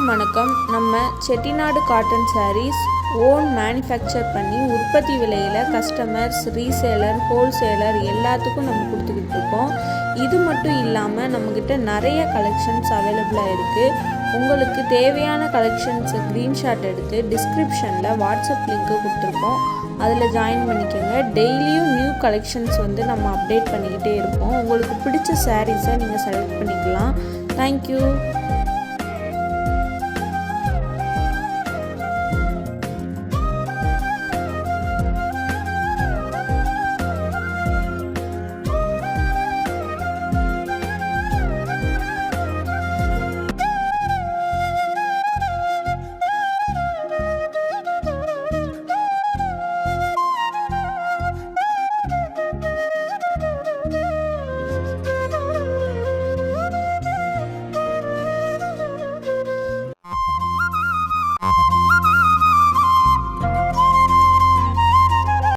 எல்லாருக்கும் வணக்கம். நம்ம Chettinad cotton sarees own manufacture பண்ணி உற்பத்தி விலையில் கஸ்டமர்ஸ், ரீசேலர், ஹோல்சேலர் எல்லாத்துக்கும் நம்ம கொடுத்துக்கிட்டு இருக்கோம். இது மட்டும் இல்லாமல் நம்மக்கிட்ட நிறைய கலெக்ஷன்ஸ் அவைலபிளாக இருக்குது. உங்களுக்கு தேவையான கலெக்ஷன்ஸை ஸ்க்ரீன்ஷாட் எடுத்து டிஸ்கிரிப்ஷனில் வாட்ஸ்அப் லிங்க்கு கொடுத்துருக்கோம். அதில் ஜாயின் பண்ணிக்கோங்க. டெய்லியும் நியூ கலெக்ஷன்ஸ் நம்ம அப்டேட் பண்ணிக்கிட்டே இருப்போம். உங்களுக்கு பிடிச்ச சாரீஸை நீங்கள் செலக்ட் பண்ணிக்கலாம். தேங்க்யூ.